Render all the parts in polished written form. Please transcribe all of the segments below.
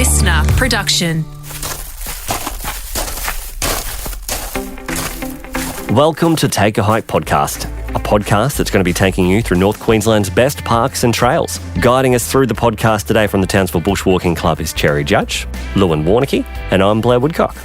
listener production. Welcome to Take a Hike podcast, a podcast that's going to be taking you through North Queensland's best parks and trails. Guiding us through the podcast today from the Townsville Bushwalking Club is Cherry Judge, Lewin Warnicky, and I'm Blair Woodcock.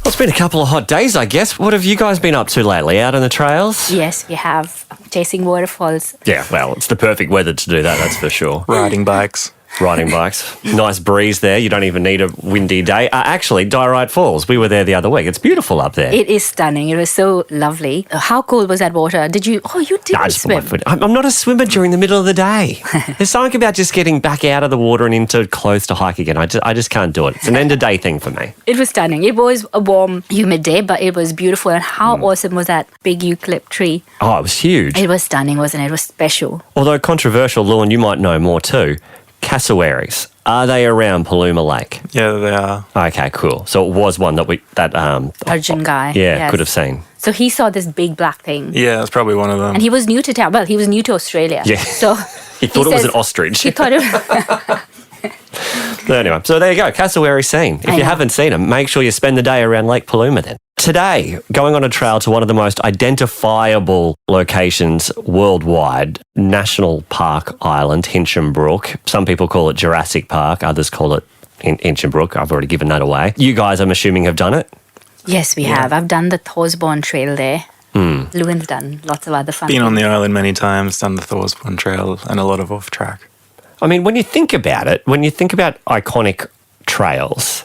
Well, it's been a couple of hot days, I guess. What have you guys been up to lately? Out on the trails? Yes, we have. Chasing waterfalls. Yeah, well, it's the perfect weather to do that, that's for sure. Riding bikes. Riding bikes. Nice breeze there. You don't even need a windy day. Actually, Diorite Falls. We were there the other week. It's beautiful up there. It is stunning. It was so lovely. How cold was that water? Did you... Oh, you didn't swim. I'm not a swimmer during the middle of the day. There's something about just getting back out of the water and into clothes to hike again. I just can't do it. It's an end of day thing for me. It was stunning. It was a warm, humid day, but it was beautiful. And how awesome was that big eucalypt tree? Oh, it was huge. It was stunning, wasn't it? It was special. Although controversial, Lewin, you might know more too. Cassowaries, are they around Paluma Lake? Yeah, they are. Okay, cool. So it was one that Arjun guy. Yeah, yes. could have seen. So he saw this big black thing. Yeah, that's probably one of them. And he was new to town. Well, he was new to Australia. Yeah. So he thought it was an ostrich. He thought it Anyway, so there you go, cassowary seen. If you haven't seen them, make sure you spend the day around Lake Paluma then. Today, going on a trail to one of the most identifiable locations worldwide, National Park Island, Hinchinbrook. Some people call it Jurassic Park, others call it Hinchinbrook. I've already given that away. You guys, I'm assuming, have done it? Yes, we have. I've done the Thorsborne trail there. Lewin's done lots of other fun Been things. on the island many times, done the Thorsborne Trail and a lot of off-track. I mean, when you think about it, when you think about iconic trails,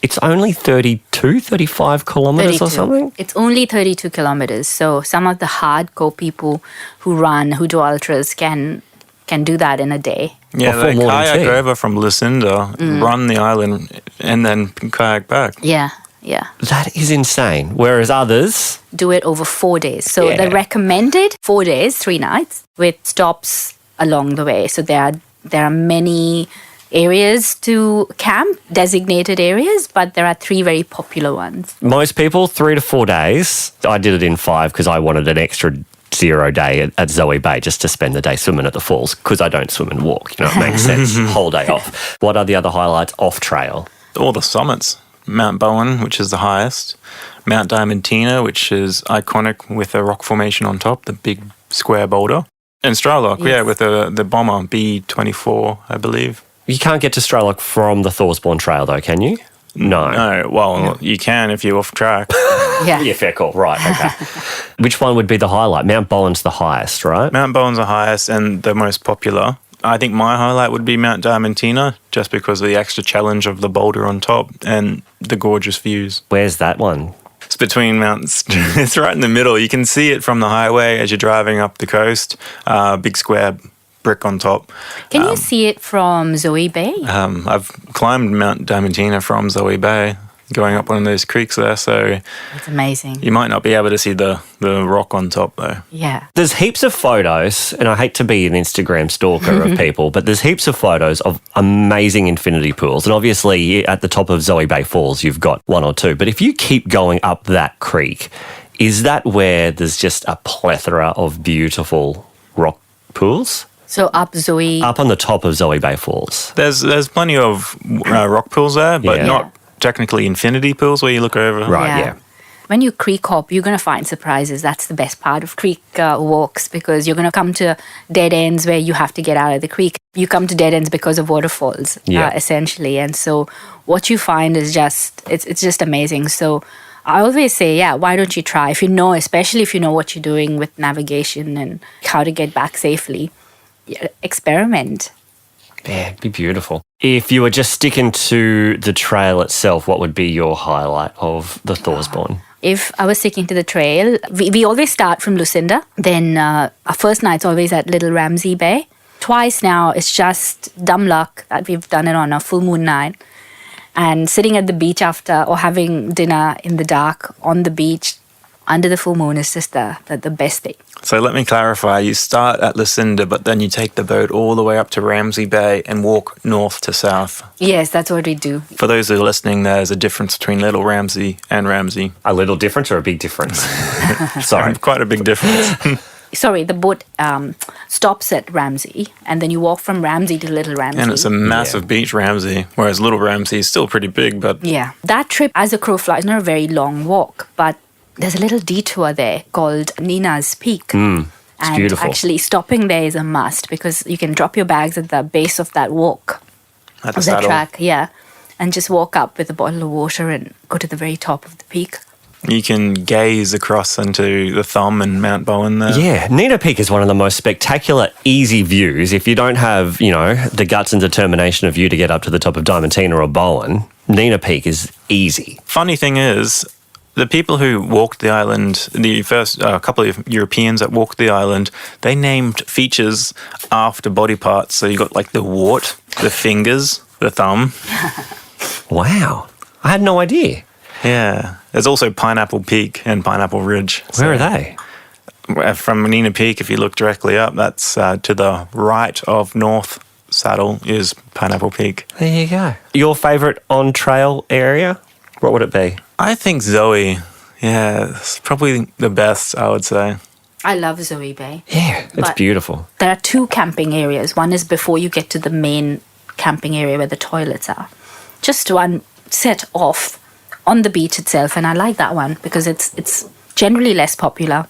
it's only 35 kilometres or something? It's only 32 kilometres. So some of the hardcore people who do ultras can do that in a day. Yeah, Before they morning kayak tea. over from Lucinda, run the island, and then kayak back. Yeah. That is insane. Whereas others... Do it over 4 days. So the recommended 4 days, 3 nights, with stops along the way. So there are many areas to camp, designated areas, but there are 3 very popular ones. Most people, 3 to 4 days. I did it in 5 because I wanted an extra 0 day at Zoe Bay just to spend the day swimming at the falls because I don't swim and walk. You know, it makes sense. Whole day off. What are the other highlights off trail? All the summits. Mount Bowen, which is the highest. Mount Diamantina, which is iconic with a rock formation on top, the big square boulder. And Stralock, with the bomber, B24, I believe. You can't get to Stralock from the Thorsborne Trail though, can you? No. Well, you can if you're off track. Yeah. Fair call. Right, okay. Which one would be the highlight? Mount Bowen's the highest, right? Mount Bowen's the highest and the most popular. I think my highlight would be Mount Diamantina, just because of the extra challenge of the boulder on top and the gorgeous views. Where's that one? It's between mountains. It's right in the middle. You can see it from the highway as you're driving up the coast. Big square brick on top. Can you see it from Zoe Bay? I've climbed Mount Diamantina from Zoe Bay, going up one of those creeks there, so It's amazing. you might not be able to see the rock on top though. Yeah. There's heaps of photos, and I hate to be an Instagram stalker of people, but there's heaps of photos of amazing infinity pools. And obviously at the top of Zoe Bay Falls, you've got 1 or 2. But if you keep going up that creek, is that where there's just a plethora of beautiful rock pools? So up Up on the top of Zoe Bay Falls. There's plenty of rock pools there, but Yeah. not technically infinity pools where you look over. Right, yeah. When you creek hop, you're going to find surprises. That's the best part of creek walks, because you're going to come to dead ends where you have to get out of the creek. You come to dead ends because of waterfalls, essentially. And so what you find is it's just amazing. So I always say, why don't you try? If you know, especially if you know what you're doing with navigation and how to get back safely, experiment. Yeah, it'd be beautiful. If you were just sticking to the trail itself, what would be your highlight of the Thorsborne? If I was sticking to the trail, we always start from Lucinda. Then our first night's always at Little Ramsey Bay. Twice now, it's just dumb luck that we've done it on a full moon night. And sitting at the beach after, or having dinner in the dark on the beach under the full moon is just the best thing. So let me clarify. You start at Lucinda, but then you take the boat all the way up to Ramsey Bay and walk north to south. Yes, that's what we do. For those who are listening, there's a difference between Little Ramsey and Ramsey. A little difference or a big difference? Sorry. Quite a big difference. the boat stops at Ramsey, and then you walk from Ramsey to Little Ramsey. And it's a massive beach, Ramsey, whereas Little Ramsey is still pretty big, but... Yeah. That trip, as a crow flies, is not a very long walk, but there's a little detour there called Nina's Peak. It's beautiful. Actually, stopping there is a must because you can drop your bags at the base of that walk. At the saddle. Track, yeah. And just walk up with a bottle of water and go to the very top of the peak. You can gaze across into the Thumb and Mount Bowen there. Yeah, Nina Peak is one of the most spectacular, easy views. If you don't have, the guts and determination of you to get up to the top of Diamantina or Bowen, Nina Peak is easy. Funny thing is, the people who walked the island, the first couple of Europeans that walked the island, they named features after body parts. So you got like the wart, the fingers, the thumb. Wow. I had no idea. Yeah. There's also Pineapple Peak and Pineapple Ridge. Where are they? From Nina Peak, if you look directly up, that's to the right of North Saddle is Pineapple Peak. There you go. Your favourite on-trail area? What would it be? I think Zoe. Yeah, it's probably the best, I would say. I love Zoe Bay. Yeah, it's But beautiful. There are two camping areas. One is before you get to the main camping area where the toilets are. Just one set off on the beach itself, and I like that one because it's generally less popular,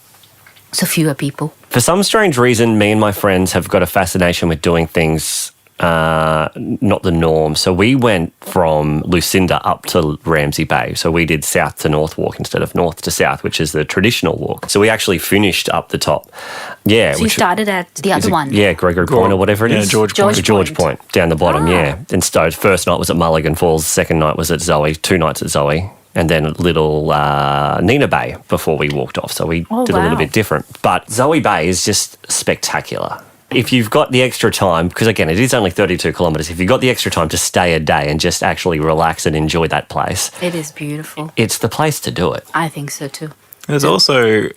so fewer people. For some strange reason, me and my friends have got a fascination with doing things not the norm. So we went from Lucinda up to Ramsey Bay. So we did south to north walk instead of north to south, which is the traditional walk. So we actually finished up the top. Yeah. So you started at the other one? Yeah, Gregory Point or whatever it is. George Point. George Point, down the bottom, yeah. And so first night was at Mulligan Falls, second night was at Zoe, 2 nights at Zoe, and then little Nina Bay before we walked off. So we did a little bit different. But Zoe Bay is just spectacular. If you've got the extra time, because again, it is only 32 kilometres, if you've got the extra time to stay a day and just actually relax and enjoy that place. It is beautiful. It's the place to do it. I think so too. There's also,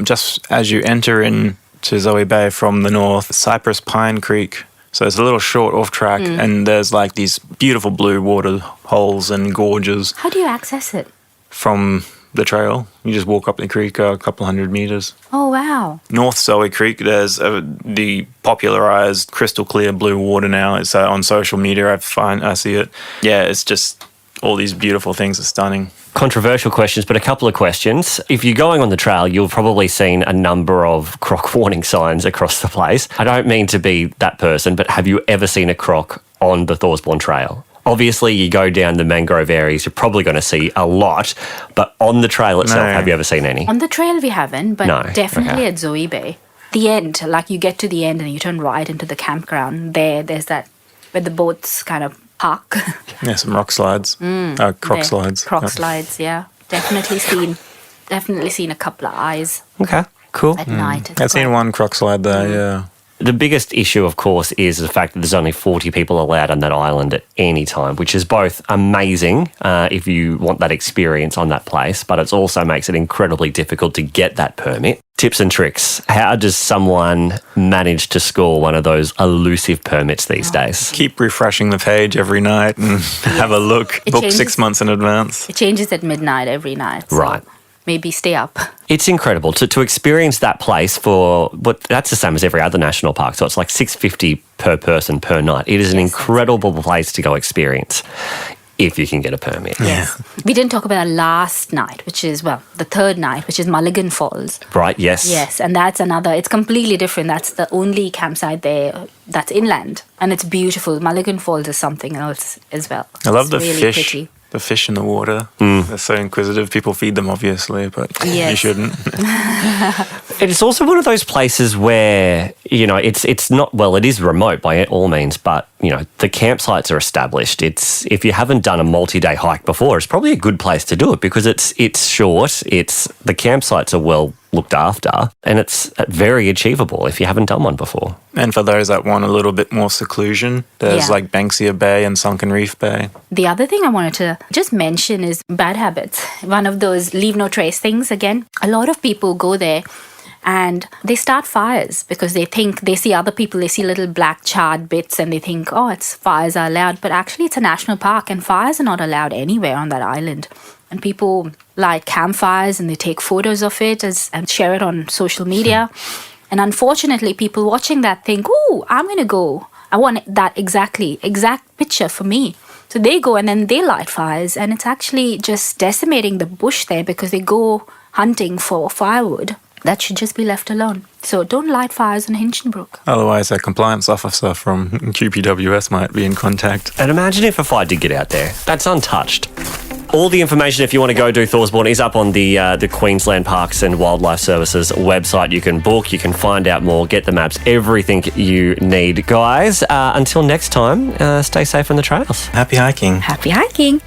just as you enter into Zoe Bay from the north, Cypress Pine Creek. So it's a little short off track and there's like these beautiful blue water holes and gorges. How do you access it? From the trail. You just walk up the creek a couple hundred metres. Oh, wow. North Zoe Creek, there's the popularised crystal clear blue water now. It's on social media. I see it. Yeah, it's just all these beautiful things are stunning. Controversial questions, but a couple of questions. If you're going on the trail, you've probably seen a number of croc warning signs across the place. I don't mean to be that person, but have you ever seen a croc on the Thorsborne Trail? Obviously, you go down the mangrove areas, you're probably going to see a lot, but on the trail itself, have you ever seen any? On the trail we haven't, but No. definitely at Zoe Bay. The end, like you get to the end and you turn right into the campground. There's that, where the boats kind of park. Yeah, some rock slides. Croc slides. Croc slides, yeah. Definitely seen a couple of eyes Okay, cool. at night. It's I've seen quite- one croc slide there, yeah. The biggest issue, of course, is the fact that there's only 40 people allowed on that island at any time, which is both amazing if you want that experience on that place, but it also makes it incredibly difficult to get that permit. Tips and tricks. How does someone manage to score one of those elusive permits these days? Keep refreshing the page every night and have a look. Book changes. 6 months in advance. It changes at midnight every night. So Right. maybe stay up. It's incredible to experience that place for that's the same as every other national park. So it's like $6.50 per person per night. It is an incredible place to go experience if you can get a permit. Yes. We didn't talk about our last night, which is, the third night, which is Mulligan Falls. Right, yes. Yes, and that's it's completely different. That's the only campsite there that's inland, and it's beautiful. Mulligan Falls is something else as well. I love It's the really fish. pretty. The fish in the water. They're so inquisitive. People feed them, obviously, but you Yes. shouldn't. It's also one of those places where, it's not, it is remote by all means, but, the campsites are established. If you haven't done a multi-day hike before, it's probably a good place to do it because it's short, the campsites are well looked after, and it's very achievable if you haven't done one before. And for those that want a little bit more seclusion, there's like Banksia Bay and Sunken Reef Bay. The other thing I wanted to just mention is bad habits. One of those leave no trace things again. A lot of people go there and they start fires because they see other people, they see little black charred bits and they think, fires are allowed. But actually it's a national park and fires are not allowed anywhere on that island. And people light campfires and they take photos of it and share it on social media. And unfortunately, people watching that think, "Ooh, I'm going to go. I want that exact picture for me." So they go and then they light fires, and it's actually just decimating the bush there because they go hunting for firewood. That should just be left alone. So don't light fires on Hinchinbrook. Otherwise, a compliance officer from QPWS might be in contact. And imagine if a fire did get out there. That's untouched. All the information, if you want to go do Thorsborne, is up on the Queensland Parks and Wildlife Services website. You can book, you can find out more, get the maps, everything you need. Guys, until next time, stay safe on the trails. Happy hiking. Happy hiking.